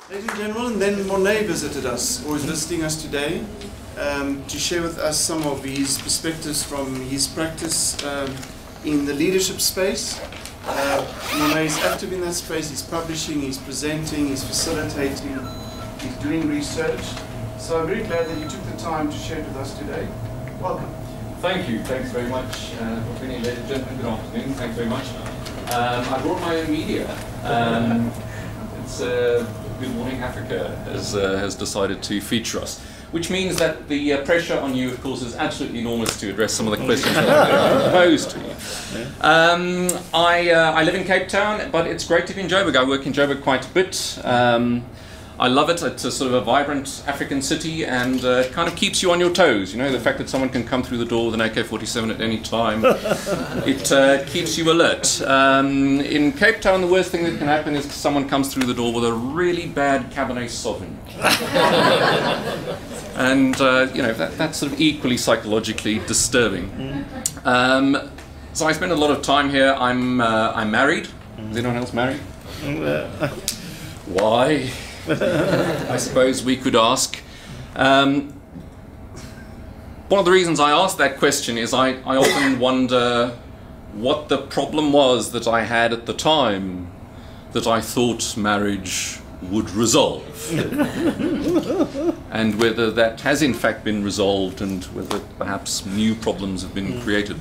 Ladies and gentlemen, then Morne visited us, or is visiting us today, to share with us some of his perspectives from his practice in the leadership space. Morne is active in that space. He's publishing, he's presenting, he's facilitating, he's doing research. So I'm very glad that you took the time to share it with us today. Welcome. Thank you. Thanks very much, ladies and gentlemen. Good afternoon. Thanks very much. I brought my own media. It's Good Morning Africa has decided to feature us, which means that the pressure on you, of course, is absolutely enormous to address some of the questions that I'm going to pose to you. I live in Cape Town, but it's great to be in Joburg. I work in Joburg quite a bit. I love it. It's a sort of a vibrant African city, and it kind of keeps you on your toes. You know, the fact that someone can come through the door with an AK-47 at any time, it keeps you alert. In Cape Town, the worst thing that can happen is someone comes through the door with a really bad Cabernet Sauvignon. And, you know, that's sort of equally psychologically disturbing. So I spend a lot of time here. I'm married. Is anyone else married? Why? I suppose we could ask. One of the reasons I ask that question is I often wonder what the problem was that I had at the time that I thought marriage would resolve. And whether that has in fact been resolved, and whether perhaps new problems have been created.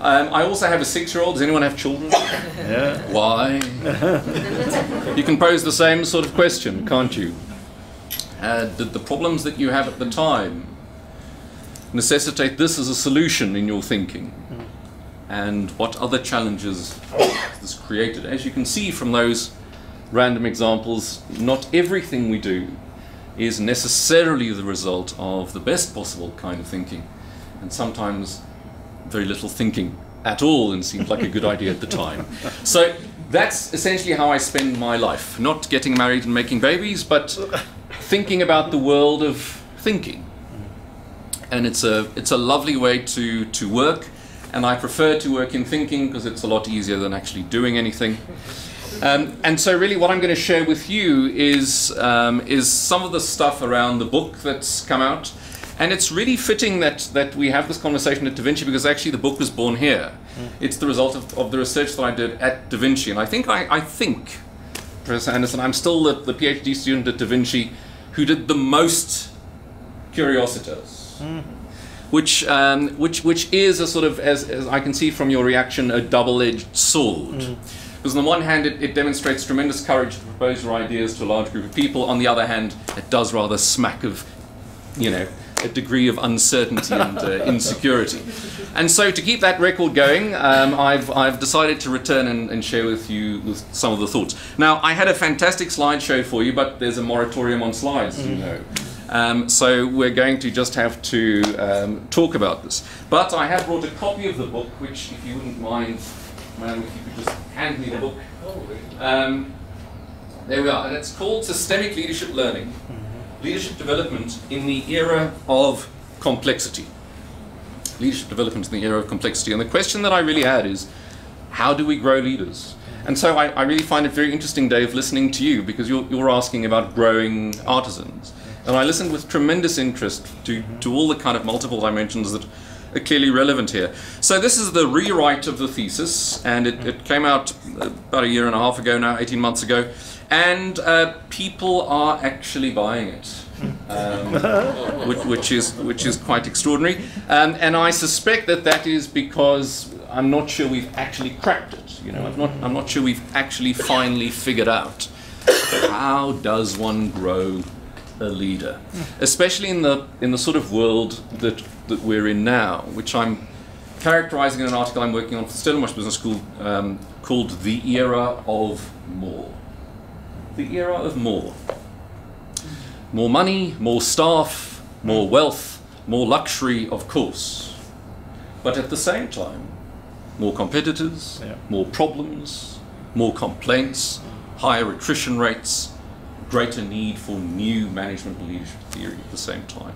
I also have a 6-year-old. Does anyone have children? Yeah. Why? You can pose the same sort of question, can't you? Did the problems that you have at the time necessitate this as a solution in your thinking? And what other challenges has this created? As you can see from those random examples, not everything we do is necessarily the result of the best possible kind of thinking, and sometimes very little thinking at all and seemed like a good idea at the time. So that's essentially how I spend my life, not getting married and making babies, but thinking about the world of thinking. And it's a lovely way to work, and I prefer to work in thinking because it's a lot easier than actually doing anything. And so really what I'm going to share with you is some of the stuff around the book that's come out. And it's really fitting that we have this conversation at Da Vinci, because actually the book was born here. It's the result of the research that I did at Da Vinci. And I think, Professor Anderson, I'm still the PhD student at Da Vinci who did the most Curiositas. Which is a sort of, as I can see from your reaction, a double-edged sword. Because on the one hand, it demonstrates tremendous courage to propose your ideas to a large group of people. On the other hand, it does rather smack of, you know, a degree of uncertainty and insecurity. And so to keep that record going, I've decided to return and share with you some of the thoughts. Now, I had a fantastic slideshow for you, but there's a moratorium on slides, you know. So we're going to just have to talk about this. But I have brought a copy of the book, which, if you wouldn't mind, if you could just hand me the book. There we are, and it's called Systemic Leadership Learning, Leadership Development in the Era of Complexity. Leadership Development in the Era of Complexity. And the question that I really had is, how do we grow leaders? And so I really find it very interesting, Dave, listening to you, because you're asking about growing artisans. And I listened with tremendous interest to all the kind of multiple dimensions that are clearly relevant here. So this is the rewrite of the thesis, and it came out about 1.5 years ago now, 18 months ago, and people are actually buying it, which is quite extraordinary. And I suspect that is because I'm not sure we've actually cracked it. You know, I'm not sure we've actually finally figured out how does one grow a leader, especially in the sort of world that we're in now, which I'm characterizing in an article I'm working on for Stellenbosch Business School called The Era of More. The Era of More. More money, more staff, more wealth, more luxury, of course. But at the same time, more competitors, more problems, more complaints, higher attrition rates, greater need for new management and leadership theory at the same time.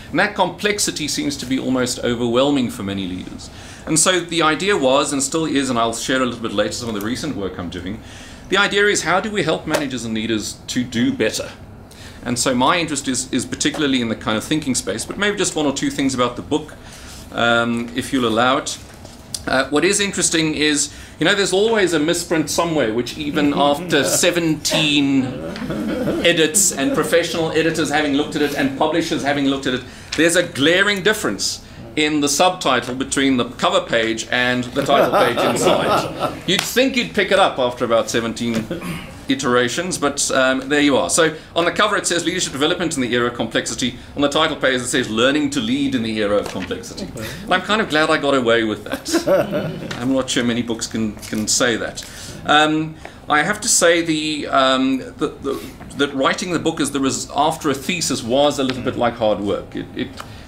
And that complexity seems to be almost overwhelming for many leaders. And so the idea was, and still is, and I'll share a little bit later some of the recent work I'm doing, the idea is, how do we help managers and leaders to do better? And so my interest is particularly in the kind of thinking space, but maybe just one or two things about the book, if you'll allow it. What is interesting is, you know, there's always a misprint somewhere, which even after 17 edits and professional editors having looked at it and publishers having looked at it, there's a glaring difference in the subtitle between the cover page and the title page inside. You'd think you'd pick it up after about 17 iterations, but there you are. So on the cover it says Leadership Development in the Era of Complexity. On the title page it says Learning to Lead in the Era of Complexity. And I'm kind of glad I got away with that. I'm not sure many books can say that. I have to say that writing the book after a thesis was a little bit like hard work.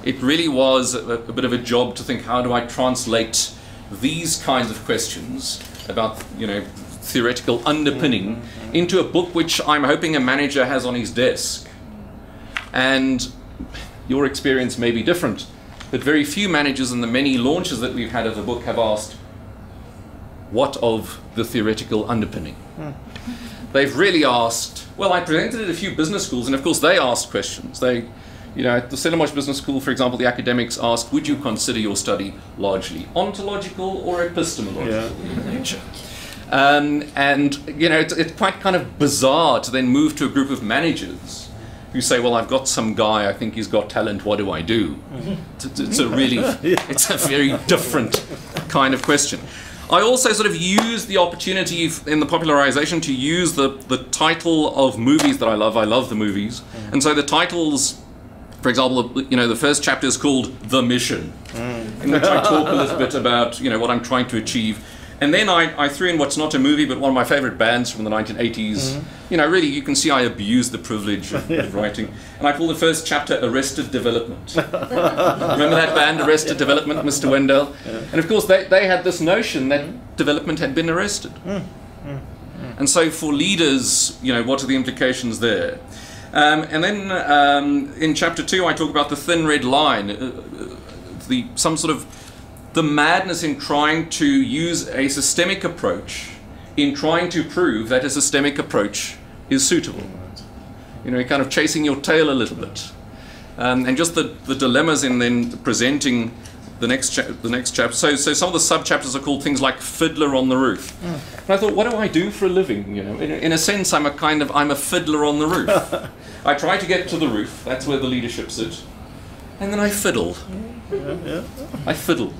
It really was a bit of a job to think, how do I translate these kinds of questions about, you know, theoretical underpinning into a book which I'm hoping a manager has on his desk. And your experience may be different, but very few managers in the many launches that we've had of the book have asked, what of the theoretical underpinning? They've really asked, well, I presented at a few business schools, and of course they asked questions. You know, at the Stellenbosch Business School, for example, the academics asked, would you consider your study largely ontological or epistemological in nature? And, you know, it's quite kind of bizarre to then move to a group of managers who say, well, I've got some guy, I think he's got talent, what do I do? It's a very different kind of question. I also sort of use the opportunity in the popularization to use the title of movies that I love the movies, and so the titles, for example, you know, the first chapter is called The Mission, in which I talk a little bit about, you know, what I'm trying to achieve. And then I threw in what's not a movie, but one of my favorite bands from the 1980s. You know, really, you can see I abused the privilege of writing. And I call the first chapter Arrested Development. Remember that band, Arrested Development, Mr. Wendell? And of course, they had this notion that development had been arrested. And so for leaders, you know, what are the implications there? And then in chapter 2, I talk about the thin red line, the madness in trying to use a systemic approach in trying to prove that a systemic approach is suitable. You know, you're kind of chasing your tail a little bit. And just the dilemmas in then presenting the next chapter. So some of the sub-chapters are called things like Fiddler on the Roof. And I thought, what do I do for a living? You know, in a sense, I'm a fiddler on the roof. I try to get to the roof, that's where the leadership sits, and then I fiddle. I fiddle.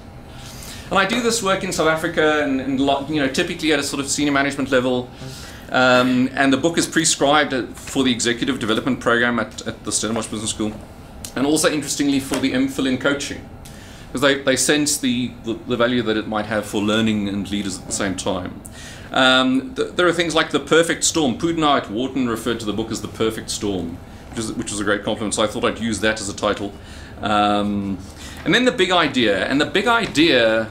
And I do this work in South Africa, and you know, typically at a sort of senior management level. And the book is prescribed for the executive development program at the Stellenbosch Business School, and also interestingly for the MPhil in coaching, because they sense the value that it might have for learning and leaders at the same time. There are things like The Perfect Storm. Pudna at Wharton referred to the book as The Perfect Storm, which was a great compliment, so I thought I'd use that as a title. And then the big idea, and the big idea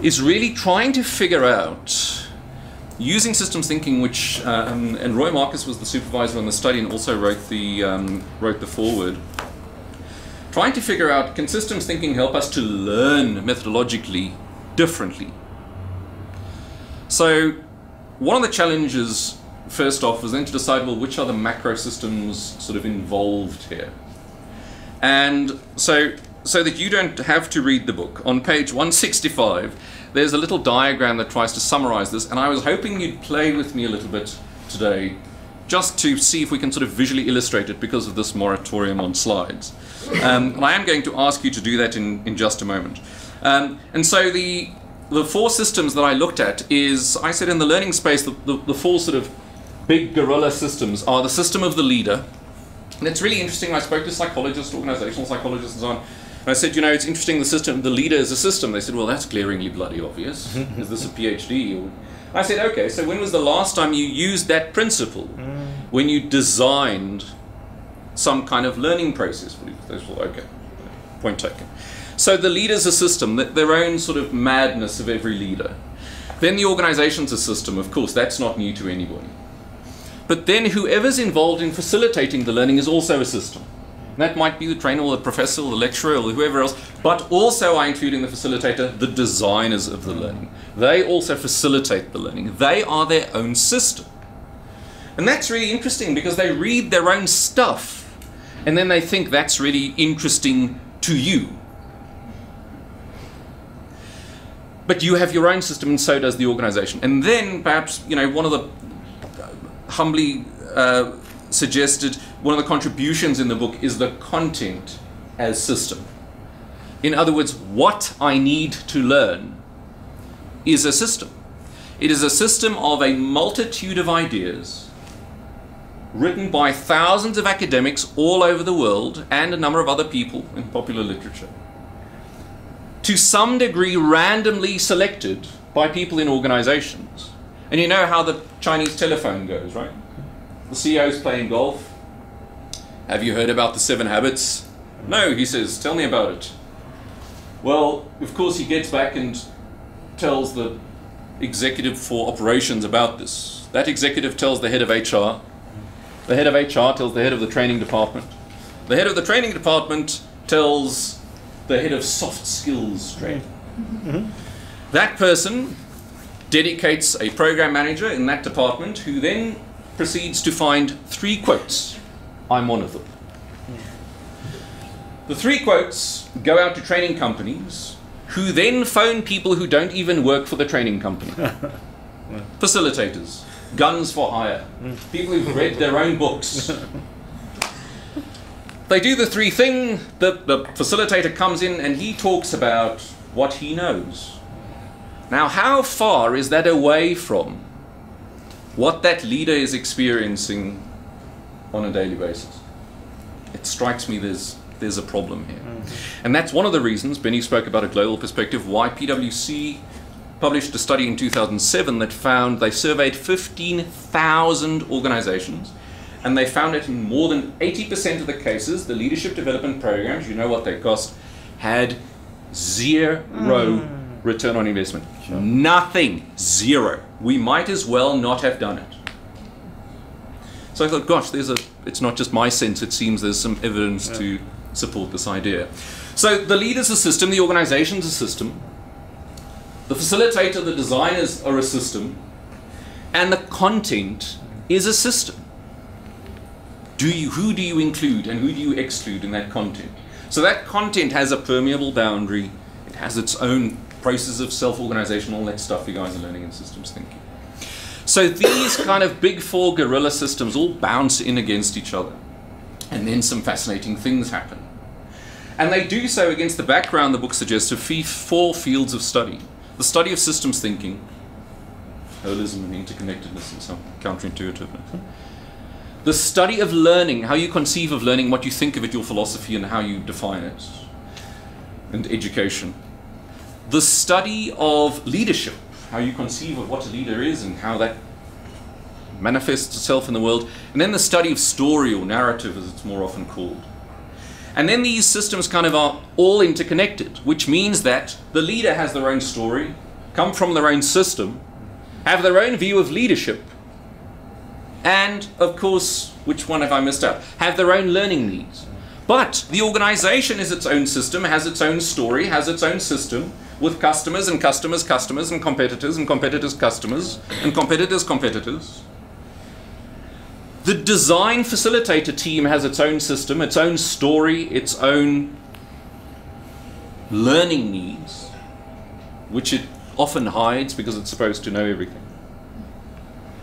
is really trying to figure out, using systems thinking, which, and Roy Marcus was the supervisor on the study and also wrote the foreword, trying to figure out, can systems thinking help us to learn methodologically differently? So one of the challenges, first off, was then to decide, well, which are the macro systems sort of involved here? And so that you don't have to read the book, on page 165, there's a little diagram that tries to summarize this, and I was hoping you'd play with me a little bit today, just to see if we can sort of visually illustrate it because of this moratorium on slides. And I am going to ask you to do that in just a moment. And so the four systems that I looked at is, I said in the learning space, the four sort of big gorilla systems are the system of the leader. And it's really interesting, I spoke to psychologists, organizational psychologists and so on, and I said, you know, it's interesting, the leader is a system. They said, well, that's glaringly bloody obvious. Is this a PhD? I said, okay, so when was the last time you used that principle when you designed some kind of learning process? Okay, point taken. So the leader's a system, their own sort of madness of every leader. Then the organization's a system, of course, that's not new to anybody. But then whoever's involved in facilitating the learning is also a system. And that might be the trainer or the professor or the lecturer or whoever else, but also I include in the facilitator the designers of the learning. They also facilitate the learning. They are their own system. And that's really interesting because they read their own stuff and then they think that's really interesting to you. But you have your own system and so does the organization. And then perhaps, you know, one of the humbly suggested, one of the contributions in the book is the content as system. In other words, what I need to learn is a system. It is a system of a multitude of ideas written by thousands of academics all over the world and a number of other people in popular literature, to some degree randomly selected by people in organizations. And you know how the Chinese telephone goes, right? The CEO's playing golf. Have you heard about the 7 habits? No, he says, tell me about it. Well, of course he gets back and tells the executive for operations about this. That executive tells the head of HR. The head of HR tells the head of the training department. The head of the training department tells the head of soft skills training. Mm-hmm. That person dedicates a program manager in that department who then proceeds to find 3 quotes. I'm one of them. The 3 quotes go out to training companies who then phone people who don't even work for the training company. Facilitators, guns for hire, people who've read their own books. They do the 3 thing, the facilitator comes in and he talks about what he knows. Now, how far is that away from what that leader is experiencing on a daily basis? It strikes me there's a problem here. And that's one of the reasons, Benny spoke about a global perspective, why PwC published a study in 2007 that found they surveyed 15,000 organizations, and they found that in more than 80% of the cases, the leadership development programs, you know what they cost, had 0 return on investment. Sure. Nothing. 0. We might as well not have done it. So I thought, gosh, it's not just my sense, it seems there's some evidence to support this idea. So the leader's a system, the organization's a system, the facilitator, the designers are a system, and the content is a system. Who do you include and who do you exclude in that content? So that content has a permeable boundary, it has its own process of self-organization, all that stuff you guys are learning in systems thinking. So these kind of big 4 guerrilla systems all bounce in against each other. And then some fascinating things happen. And they do so against the background, the book suggests, of 4 fields of study. The study of systems thinking, holism and interconnectedness and some counterintuitiveness. The study of learning, how you conceive of learning, what you think of it, your philosophy, and how you define it. And education. The study of leadership, how you conceive of what a leader is and how that manifests itself in the world. And then the study of story or narrative, as it's more often called. And then these systems kind of are all interconnected, which means that the leader has their own story, come from their own system, have their own view of leadership, and, of course, which one have I missed out? Have their own learning needs. But the organization is its own system, has its own story, has its own system, with customers and customers' customers and competitors' customers and competitors' competitors. The design facilitator team has its own system, its own story, its own learning needs, which it often hides because it's supposed to know everything.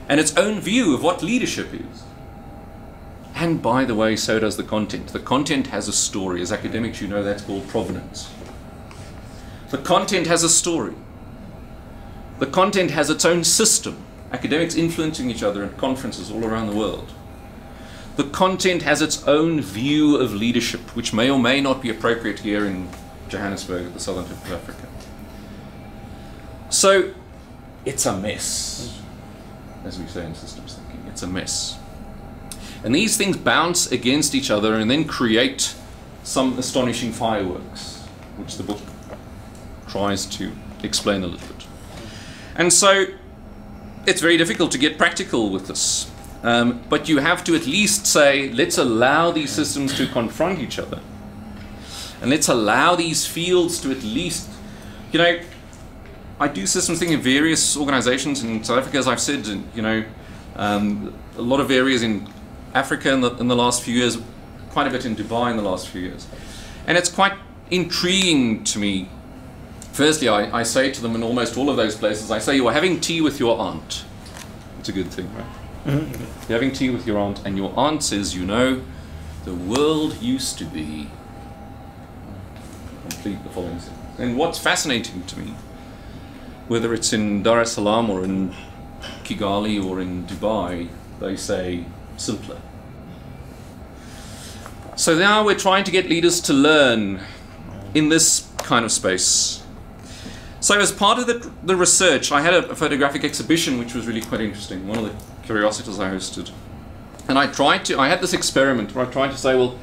And its own view of what leadership is. And by the way, so does the content. The content has a story. As academics, you know that's called provenance. The content has a story. The content has its own system. Academics influencing each other at conferences all around the world. The content has its own view of leadership, which may or may not be appropriate here in Johannesburg at the southern tip of Africa. So, it's a mess. As we say in systems thinking, it's a mess. And these things bounce against each other and then create some astonishing fireworks, which the book tries to explain a little bit. And so it's very difficult to get practical with this. But you have to at least say, let's allow these systems to confront each other. And let's allow these fields to at least, you know, I do systems thinking in various organizations in South Africa, as I've said, you know, A lot of areas in Africa in the last few years, quite a bit in Dubai in the last few years. And it's quite intriguing to me. Firstly, I say to them in almost all of those places, I say, you are having tea with your aunt. It's a good thing, right? You're having tea with your aunt, and your aunt says, you know, the world used to be... Complete the following sentence. And what's fascinating to me, whether it's in Dar es Salaam or in Kigali or in Dubai, they say simpler. So now we're trying to get leaders to learn in this kind of space. So as part of the research, I had a photographic exhibition which was really quite interesting, one of the Curiositas I hosted. And I had this experiment where I tried to say, well,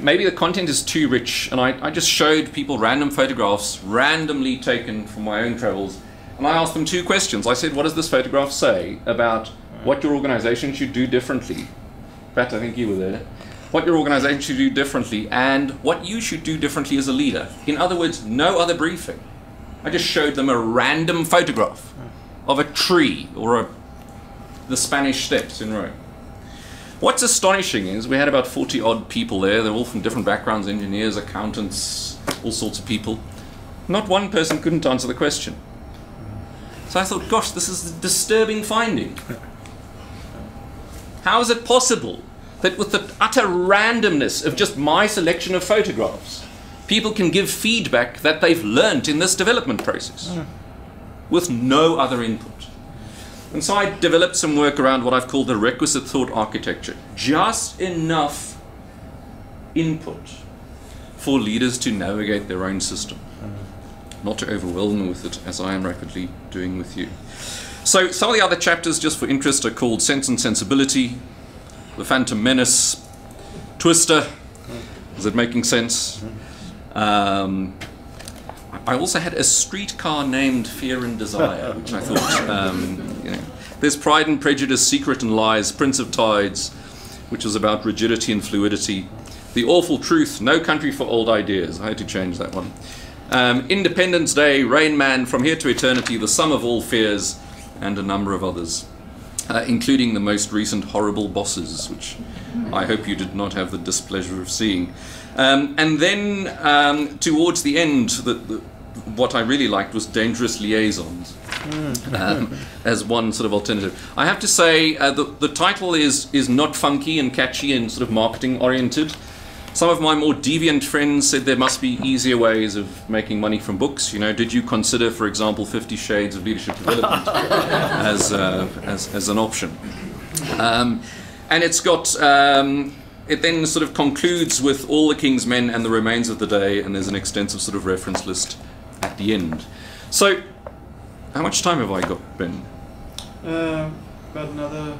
maybe the content is too rich, and I just showed people random photographs randomly taken from my own travels, and I asked them two questions. I said, what does this photograph say about what your organization should do differently? Pat, I think you were there. What your organization should do differently, and what you should do differently as a leader. In other words, no other briefing. I just showed them a random photograph of a tree or the Spanish Steps in Rome. What's astonishing is we had about 40 odd people there. They're all from different backgrounds, engineers, accountants, all sorts of people. Not one person couldn't answer the question. So I thought, gosh, this is a disturbing finding. How is it possible that with the utter randomness of just my selection of photographs, people can give feedback that they've learnt in this development process with no other input? And so I developed some work around what I've called the requisite thought architecture. Just enough input for leaders to navigate their own system, not to overwhelm them with it, as I am rapidly doing with you. So some of the other chapters, just for interest, are called Sense and Sensibility, The Phantom Menace, Twister. Is it making sense? I also had a streetcar named Fear and Desire, which I thought, you know, there's Pride and Prejudice, Secret and Lies, Prince of Tides, which was about rigidity and fluidity. The Awful Truth, No Country for Old Ideas. I had to change that one. Independence Day, Rain Man, From Here to Eternity, The Sum of All Fears, and a number of others, including the most recent Horrible Bosses, which I hope you did not have the displeasure of seeing. And then towards the end, what I really liked was Dangerous Liaisons, as one sort of alternative. I have to say the title is not funky and catchy and sort of marketing oriented. Some of my more deviant friends said there must be easier ways of making money from books. You know, did you consider, for example, 50 Shades of Leadership Development as an option? And it's got, it then sort of concludes with All the King's Men and the Remains of the Day, and there's an extensive sort of reference list at the end. So, how much time have I got, Ben? About another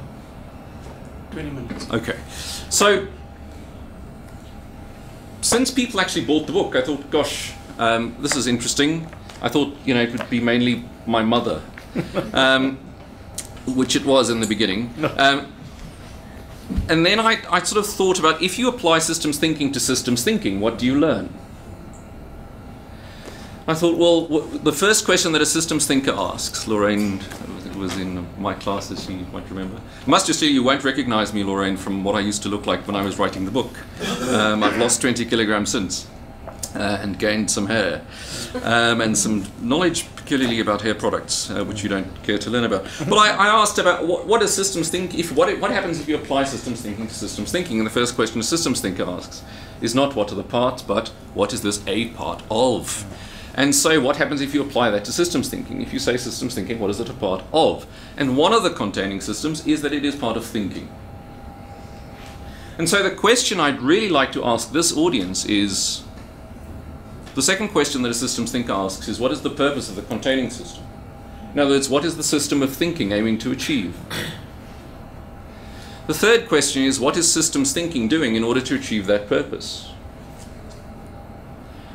20 minutes. Okay. So, since people actually bought the book, I thought, gosh, this is interesting. I thought, you know, it would be mainly my mother, which it was in the beginning. And then I sort of thought about, if you apply systems thinking to systems thinking, what do you learn? I thought, well, the first question that a systems thinker asks, Lorraine was in my class, as you might remember. I must just say, you won't recognize me, Lorraine, from what I used to look like when I was writing the book. I've lost 20 kilograms since, and gained some hair, and some knowledge peculiarly about hair products, which you don't care to learn about. But I asked about what does systems think, what happens if you apply systems thinking to systems thinking, and the first question a systems thinker asks is not what are the parts, but what is this a part of? And so what happens if you apply that to systems thinking? If you say systems thinking, what is it a part of? And one of the containing systems is that it is part of thinking. And so the question I'd really like to ask this audience is, the second question that a systems thinker asks is, what is the purpose of the containing system? In other words, what is the system of thinking aiming to achieve? The third question is, what is systems thinking doing in order to achieve that purpose?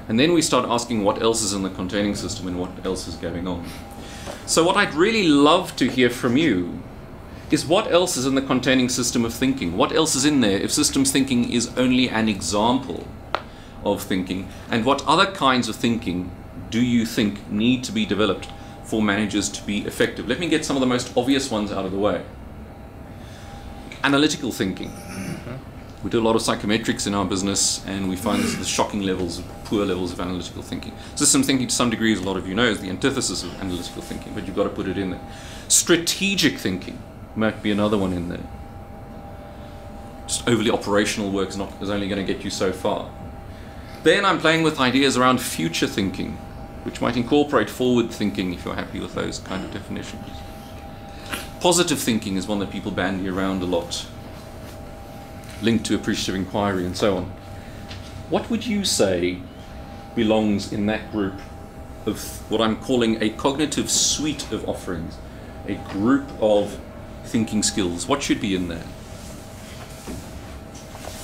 And then we start asking what else is in the containing system and what else is going on. So what I'd really love to hear from you is what else is in the containing system of thinking? What else is in there if systems thinking is only an example of thinking? And what other kinds of thinking do you think need to be developed for managers to be effective. Let me get some of the most obvious ones out of the way. Analytical thinking. We do a lot of psychometrics in our business, and we find the shocking levels, poor levels of analytical thinking. System thinking, to some degree, as a lot of you know, is the antithesis of analytical thinking, but you've got to put it in there. Strategic thinking might be another one in there. Just overly operational work is only going to get you so far. Then I'm playing with ideas around future thinking, which might incorporate forward thinking, if you're happy with those kind of definitions. Positive thinking is one that people bandy around a lot, linked to appreciative inquiry and so on. What would you say belongs in that group of what I'm calling a cognitive suite of offerings, a group of thinking skills? What should be in there?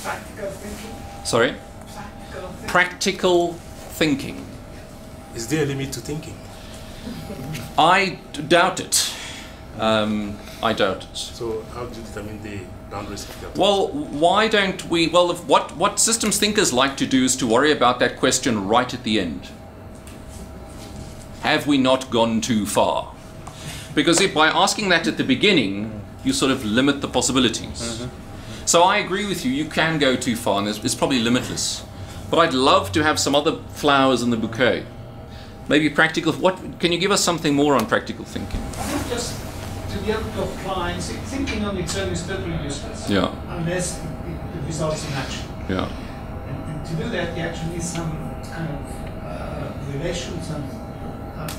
Practical thinking. Sorry? Practical thinking. Practical thinking. Is there a limit to thinking? I doubt it. I doubt it. So how do you determine the boundaries of that? Well, why don't we? Well, what systems thinkers like to do is to worry about that question right at the end. Have we not gone too far? Because if by asking that at the beginning, you sort of limit the possibilities. So I agree with you, you can go too far, and it's probably limitless. But I'd love to have some other flowers in the bouquet. Maybe practical, can you give us something more on practical thinking? I think just to be able to apply, thinking on its own is totally useless. Yeah. Unless it results in action. Yeah. And to do that, you actually need some kind of relation, some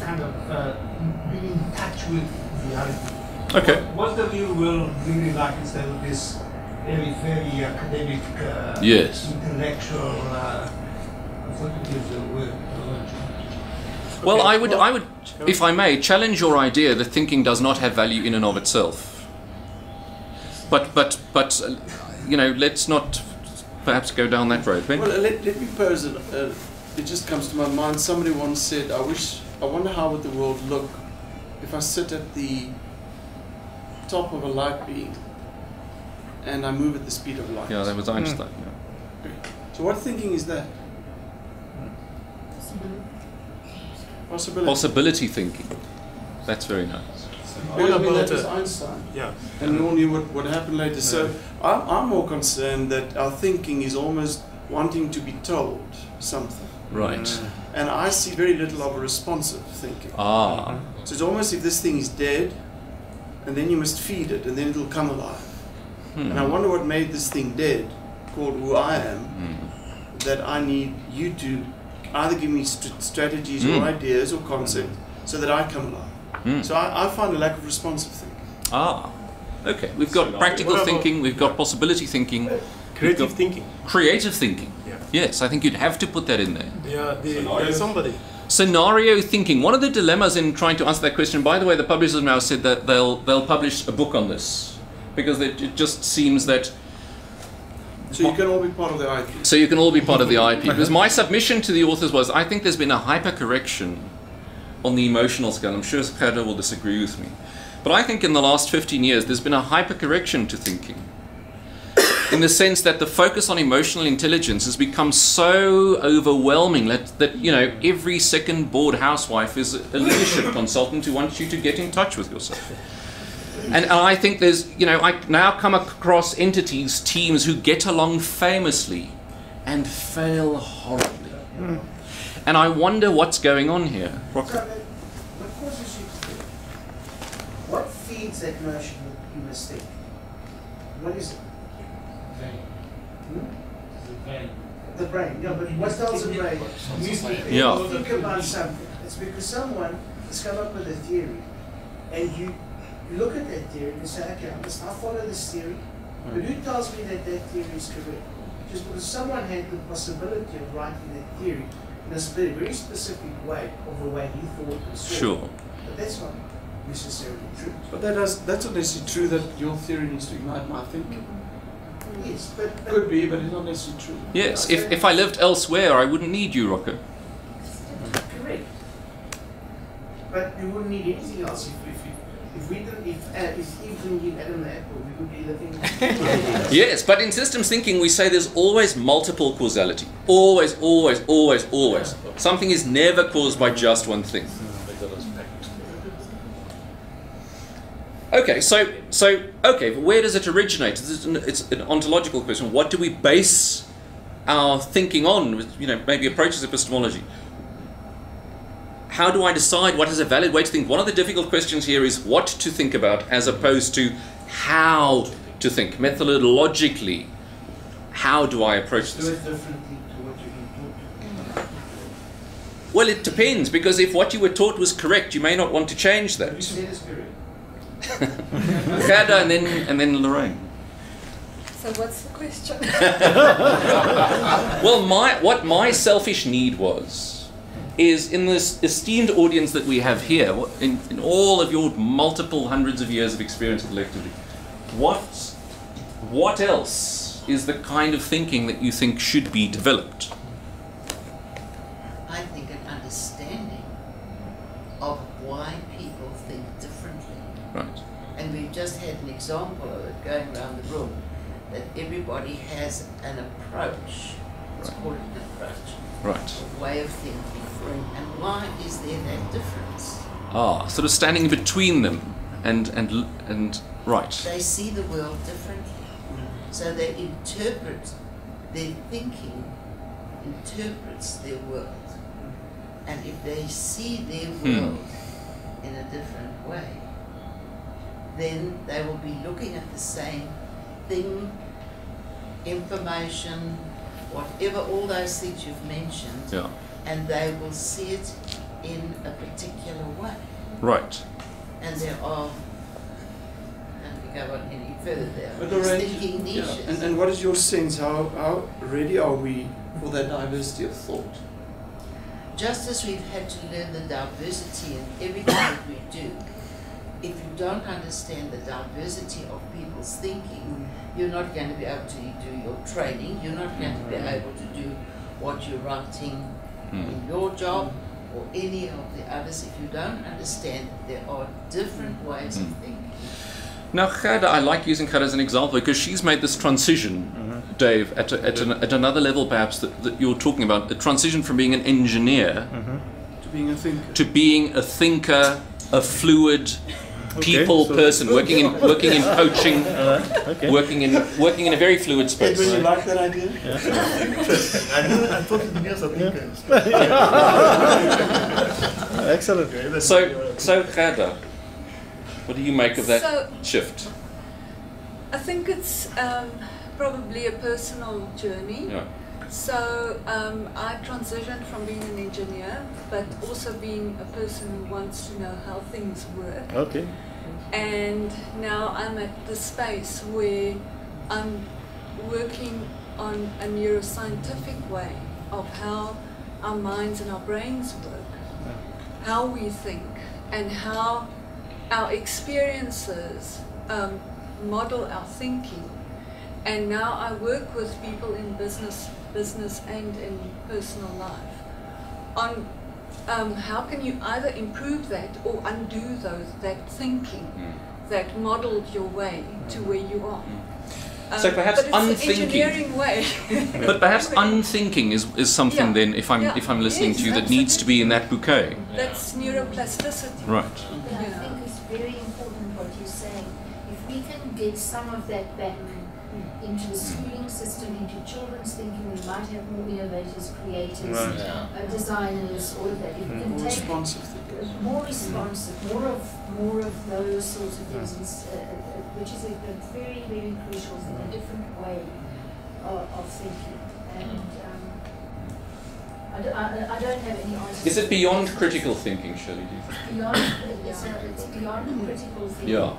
kind of being in touch with reality. Okay. What the real world really like instead of this very academic, yes, intellectual, what is the word? Well, I would, if I may, challenge your idea that thinking does not have value in and of itself. But you know, let's not perhaps go down that road. Well, let me pose it. It just comes to my mind. Somebody once said, I wonder how would the world look if I sit at the top of a light beam and I move at the speed of light. Yeah, that was Einstein. Okay. So what thinking is that? Possibility. Possibility thinking. That's very nice. Well, I mean, that was Einstein. Yeah. And we all knew what happened later. Yeah. So I'm more concerned that our thinking is almost wanting to be told something. Right. And I see very little of a responsive thinking. Ah. So it's almost if this thing is dead, and then you must feed it, and then it'll come alive. And I wonder what made this thing dead, called who I am, that I need you to either give me strategies or ideas or concepts so that I come alive. So I find a lack of responsive thinking. Ah, okay. We've got practical thinking, we've got possibility thinking. Creative thinking. Creative thinking. Yeah. Yes, I think you'd have to put that in there. Yeah, there's somebody. Scenario thinking. One of the dilemmas in trying to answer that question, by the way, the publishers have now said that they'll publish a book on this, because it just seems that... So you can all be part of the IP. So you can all be part of the IP. Because my submission to the authors was, I think there's been a hypercorrection on the emotional scale. I'm sure Gerda will disagree with me. But I think in the last 15 years, there's been a hypercorrection to thinking. In the sense that the focus on emotional intelligence has become so overwhelming that you know, every second bored housewife is a leadership consultant who wants you to get in touch with yourself. And I think there's, you know, I now come across entities, teams who get along famously and fail horribly. And I wonder what's going on here. So, what causes you to think? What feeds that notion that you must think? What is it? The brain. Yeah, but what tells the brain? Yeah. Think about something. It's because someone has come up with a theory, and you look at that theory and say, okay, I'll follow this theory, but who tells me that that theory is correct? Just because someone had the possibility of writing that theory in a very specific way, of the way he thought and saw. Sure. But that's not necessarily true. But that's not necessarily true that your theory needs to ignite my thinking. Yes, but Could be, but it's not necessarily true. Yes, if I lived elsewhere, I wouldn't need you, Rocco. correct. But you wouldn't need anything else if Eve didn't give Adam the apple, we would be living. Yes, but in systems thinking, we say there's always multiple causality. Always, always, always, always. Something is never caused by just one thing. Okay, so okay, but where does it originate? It's an ontological question. What do we base our thinking on? You know, maybe approaches epistemology. How do I decide what is a valid way to think? One of the difficult questions here is what to think about as opposed to how to think. Methodologically, how do I approach this? Do it differently to what you've been taught. Well, it depends, because if what you were taught was correct, you may not want to change You that. said it's correct. Gerda and then Lorraine. So what's the question? Well, what my selfish need is in this esteemed audience that we have here, in all of your multiple hundreds of years of experience collectively, what else is the kind of thinking that you think should be developed? I think an understanding of why people think differently. Right. And we've just had an example of it going around the room, that everybody has an approach. Let's call it an approach. Right. A way of thinking. And why is there that difference? Ah, sort of standing in between them and right. They see the world differently. So they interpret, their thinking interprets their world. And if they see their world in a different way, then they will be looking at the same thing, information, whatever, all those things you've mentioned, Yeah. and they will see it in a particular way. Right. And there are, and we go on any further there, But these Lorraine, thinking yeah. niches. And what is your sense? How ready are we for that diversity of thought? Just as we've had to learn the diversity in everything that we do, if you don't understand the diversity of people's thinking, you're not going to be able to do your training, you're not going to be able to do what you're writing in your job or any of the others if you don't understand that there are different ways of thinking. Now, Gerda, I like using Gerda as an example because she's made this transition, Dave, at another level perhaps that you're talking about, the transition from being an engineer To being a thinker. to being a thinker, a fluid people person, working in coaching, working in a very fluid space. Do you like that idea? I thought engineers are thinkers. Excellent. So Gerda, what do you make of that shift? I think it's probably a personal journey. Yeah. So I transitioned from being an engineer, but also being a person who wants to know how things work. Okay. And now I'm at the space where I'm working on a neuroscientific way of how our minds and our brains work, how we think, and how our experiences model our thinking. And now I work with people in business and in personal life on how can you either improve that or undo that thinking that modeled your way to where you are. So perhaps but it's unthinking. an engineering way. But perhaps unthinking is something then, if I'm listening to you, that needs to be in that bouquet. That's neuroplasticity. Right. But I think it's very important what you're saying. If we can get some of that back into the schooling system, into children's thinking, we might have more innovators, creators, designers, all of that. If we can More take responsive thinkers. more responsive, more of those sorts of things, which is a very, very crucial thing, a different way of thinking. And I don't have any answers. Is it beyond critical thinking, Shirley? Do you think? Beyond, it's beyond critical thinking. Yeah.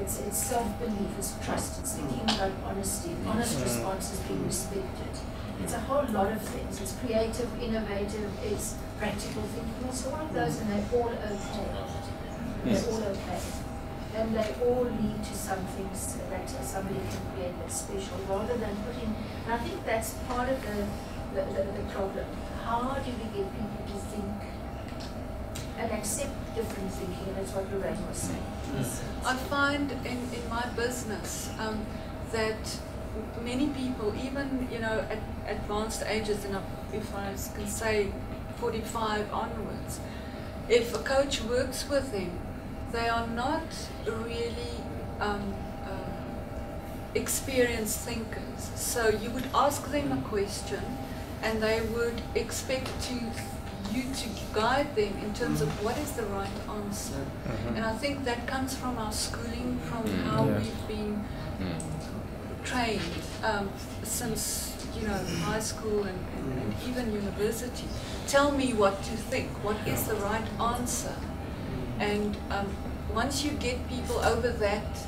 It's self-belief, it's trust, it's thinking about honesty, honest responses being respected. It's a whole lot of things. It's creative, innovative, it's practical thinking. It's all of those, and they're all okay. They're all okay. And they all lead to something that somebody can create that's special, rather than putting. And I think that's part of the problem. How do we get people to think and accept different thinking? And that's what Lorraine was saying. I find in my business that many people, even at advanced ages, and if I can say 45 onwards, if a coach works with them, they are not really experienced thinkers. So you would ask them a question and they would expect you to guide them in terms of what is the right answer. And I think that comes from our schooling, from how we've been trained since high school and even university. Tell me what to think, what is the right answer. And once you get people over that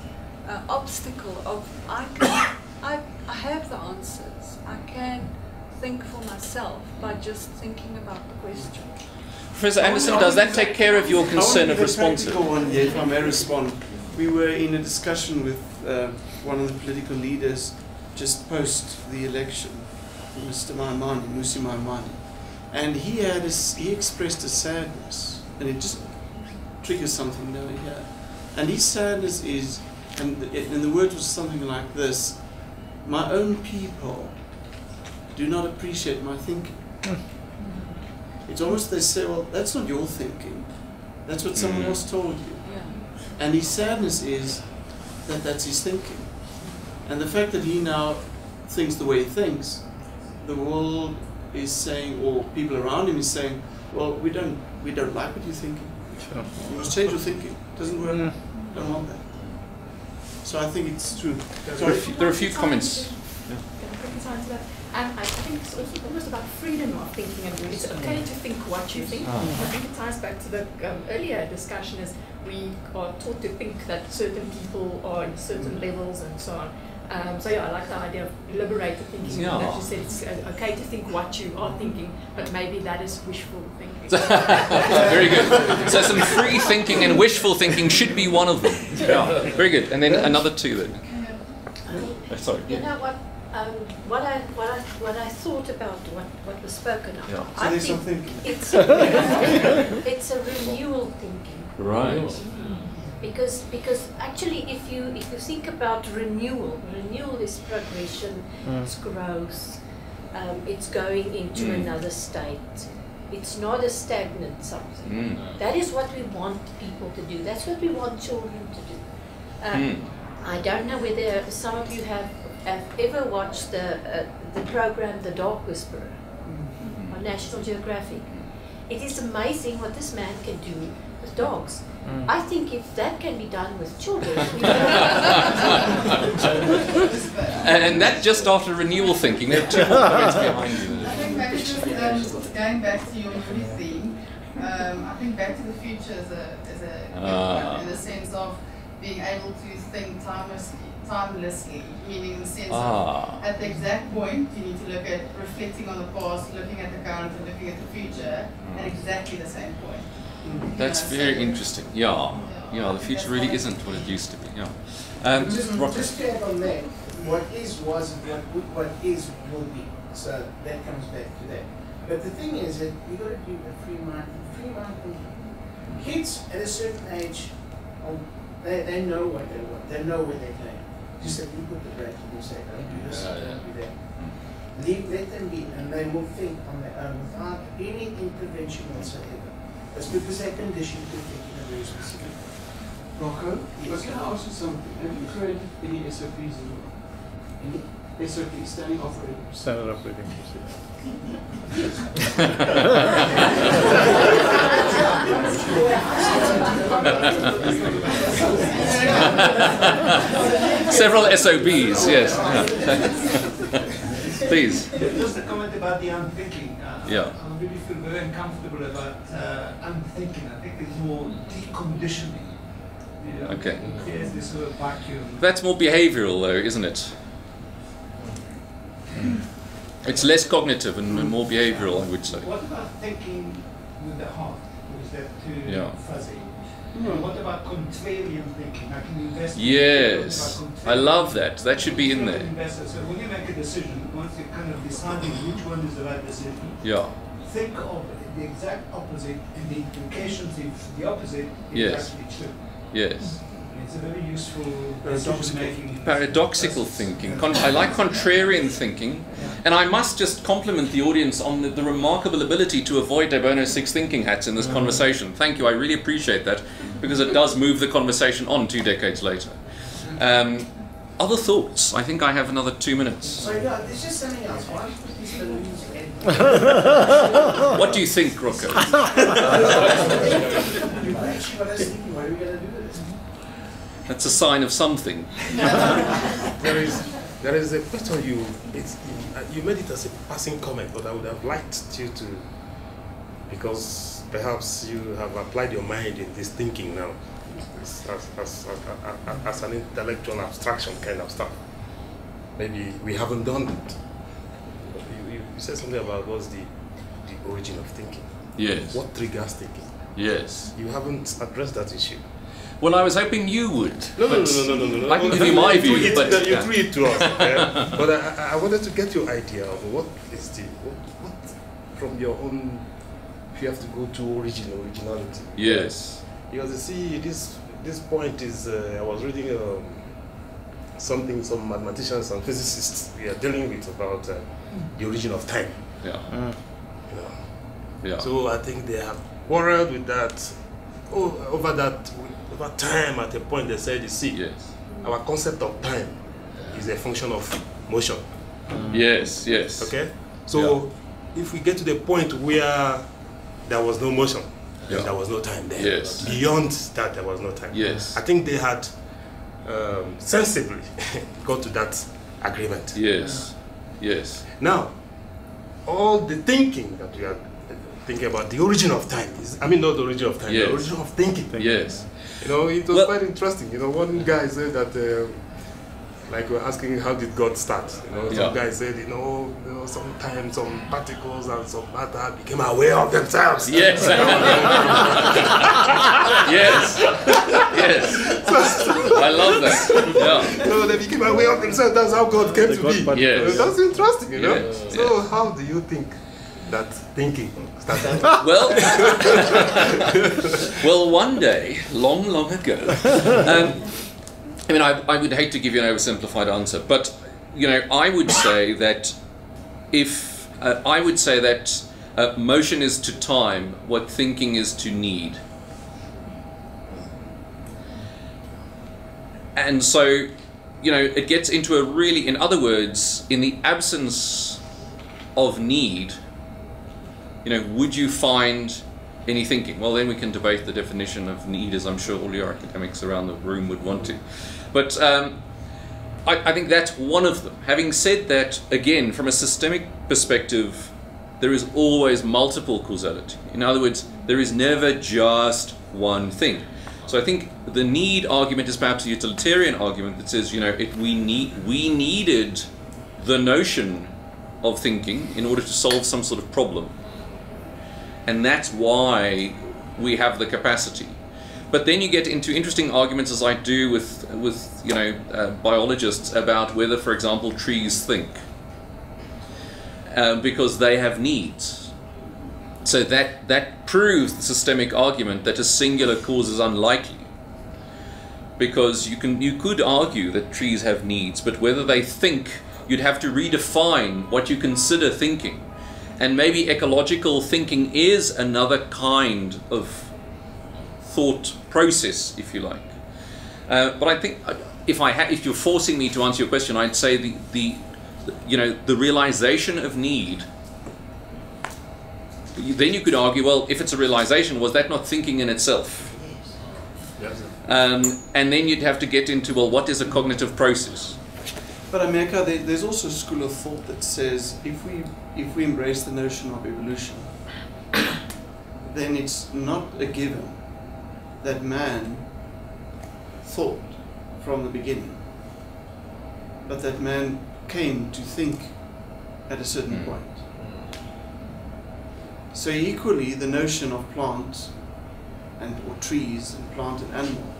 obstacle of I have the answers, I can think for myself by just thinking about the question. Professor Anderson, does that take care of your concern of responsive? One, yeah, if I may respond. We were in a discussion with one of the political leaders just post the election, Mr. Musi Maimani, and he expressed a sadness, and it just triggers something down here. And his sadness is, and the word was something like this: my own people do not appreciate my thinking. It's almost they say, well, that's not your thinking. That's what someone else told you. And his sadness is that that's his thinking. And the fact that he now thinks the way he thinks, the world is saying, or people around him is saying, well, we don't like what you're thinking. Sure. You must change your thinking. It doesn't work. Don't want that. So I think it's true. There are a few comments. I think it's also almost about freedom of thinking and doing. It's okay to think what you think. I think it ties back to the earlier discussion is we are taught to think that certain people are in certain levels and so on. So yeah, I like the idea of liberated thinking. Yeah. That you said it's okay to think what you are thinking, but maybe that is wishful thinking. Very good. So some free thinking and wishful thinking should be one of them. Yeah. Very good. And then another two then. Sorry. You know what? What I thought about what was spoken of. Yeah. I So think it's a renewal thinking. Right. Because actually, if you think about renewal is progression, it's growth, it's going into another state. It's not a stagnant something. That is what we want people to do. That's what we want children to do. I don't know whether some of you have ever watched the program The Dog Whisperer on National Geographic. It is amazing what this man can do with dogs. I think if that can be done with children, And that just after renewal thinking. There are two more points behind you. I think maybe just going back to your movie theme, I think Back to the Future is a good one in the sense of being able to think timelessly, meaning in the sense of at the exact point you need to look at reflecting on the past, looking at the current and looking at the future at exactly the same point. That's very interesting. Yeah, the future really isn't what it used to be. Yeah. Just to add on that, what is was and what is will be. So that comes back to that. But the thing is that you got to do a free mind. Kids at a certain age, they know what they want. They know where they're going. Just that you put the brake and you say, don't do this, don't do that. Let them be, and they will think on their own without any intervention whatsoever. That's because they're conditioned to think in a very specific way. Rocco, yes. Can I ask you something? Have you created any SOPs as well? Any SOPs, standing operating procedure? Standard operating procedure. Several SOBs, yes. Please. Just a comment about the unthinking. Yeah. I really feel very uncomfortable about unthinking. I think it's more deconditioning. You know, Okay. there's this sort of vacuum. That's more behavioral though, isn't it? It's less cognitive and more behavioral, I would say. What about thinking with the heart? Or is that too fuzzy? What about contrarian thinking? I can invest. Yes, I love that. That should be in there. So when you make a decision, once you're kind of deciding which one is the right decision, think of the exact opposite and the implications if the opposite is actually true. Yes. It's a very useful Paradoxical. Paradoxical thinking. I like contrarian thinking. And I must just compliment the audience on the remarkable ability to avoid De Bono's 6 thinking hats in this conversation. Thank you, I really appreciate that, because it does move the conversation on 2 decades later. Other thoughts? I think I have another 2 minutes. So yeah, there's just something else. Why don't you put these balloons in? What do you think, Rocco? Actually, what I was thinking, what are we going to do with this? That's a sign of something. There is a question you made it as a passing comment, but I would have liked you to, because perhaps you have applied your mind in this thinking now as an intellectual abstraction kind of stuff. Maybe we haven't done it. You said something about what's the origin of thinking. Yes. What triggers thinking? Yes. You haven't addressed that issue. Well, I was hoping you would. No. I can give you my view, but you threw it to us. Yeah. But I wanted to get your idea of what is what from your own. If you have to go to originality. Yes. Because you see, this point is. I was reading something some mathematicians and physicists we are dealing with about the origin of time. Yeah. You know. Yeah. So I think they have quarreled with that. Over time, at a point they said, you see, yes, our concept of time is a function of motion. Yes, yes. Okay? So if we get to the point where there was no motion, then there was no time there. Yes. Beyond that, there was no time. Yes. I think they had sensibly got to that agreement. Yes. Yes. Now, all the thinking that we are thinking about, the origin of time, not the origin of time, yes, the origin of thinking. Yes. You know, it was quite interesting. You know, one guy said that, like we're asking how did God start? You know, some guy said, sometimes some particles and some matter became aware of themselves. Yes. Yes. Yes. I love that. Yeah. So they became aware of themselves. That's how God came to be. Yes. That's interesting, you know. Yes. So how do you think that thinking started? Well, one day, long, long ago, I would hate to give you an oversimplified answer, but I would say that motion is to time what thinking is to need. And so, it gets into a really, in other words, in the absence of need, would you find any thinking? Well, then we can debate the definition of need, as I'm sure all your academics around the room would want to. But I think that's one of them. Having said that, again, from a systemic perspective, there is always multiple causality. In other words, there is never just one thing. So I think the need argument is perhaps a utilitarian argument that says, we needed the notion of thinking in order to solve some sort of problem. And that's why we have the capacity. But then you get into interesting arguments, as I do with biologists, about whether, for example, trees think, because they have needs. So that proves the systemic argument that a singular cause is unlikely, because you could argue that trees have needs, but whether they think, you'd have to redefine what you consider thinking. And maybe ecological thinking is another kind of thought process, if you like. But I think if you're forcing me to answer your question, I'd say the realization of need. Then you could argue, well, if it's a realization, was that not thinking in itself? Yes. And then you'd have to get into, well, what is a cognitive process? But America, there's also a school of thought that says if we embrace the notion of evolution, then it's not a given that man thought from the beginning, but that man came to think at a certain point. So equally, the notion of plant or trees and plant and animal,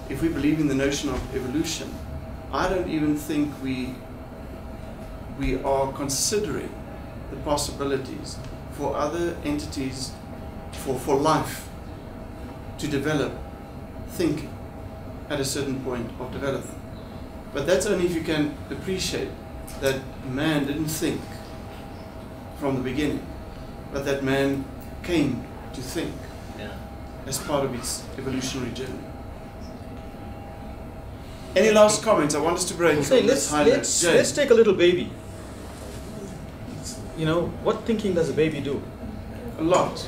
if we believe in the notion of evolution, I don't even think we are considering the possibilities for other entities, for life to develop thinking at a certain point of development. But that's only if you can appreciate that man didn't think from the beginning, but that man came to think as part of its evolutionary journey. Any last comments? I want us to break. Say, let's take a little baby. You know, what thinking does a baby do? A lot.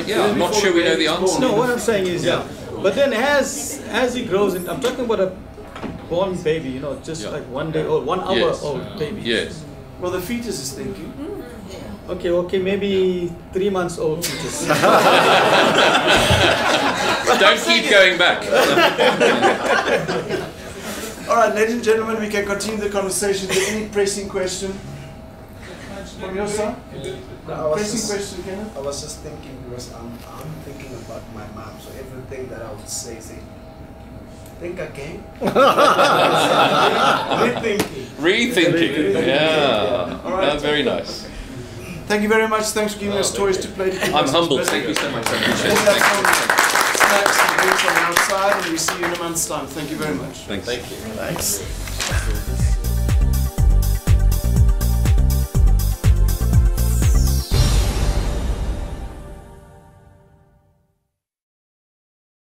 Yeah, I'm not sure we know the answer. No, what I'm saying is, but then as he grows, I'm talking about a born baby, you know, just like 1 day old, 1 hour old baby. Yes. Well, the fetus is thinking. Okay, maybe 3 months old fetus. Don't keep going back. All right, ladies and gentlemen, we can continue the conversation. Is there any pressing question from your side? Pressing question, Kenneth? I was just thinking, because I'm thinking about my mom, so everything that I would say, think again. Rethinking. Yeah. All right. That's very nice. Thank you very much. Thanks for giving us toys to play. I'm humbled. Thank you so much. Snacks and drinks on the outside, and we see you in a month's time. Thank you very much. Thanks. Thank you. Thanks.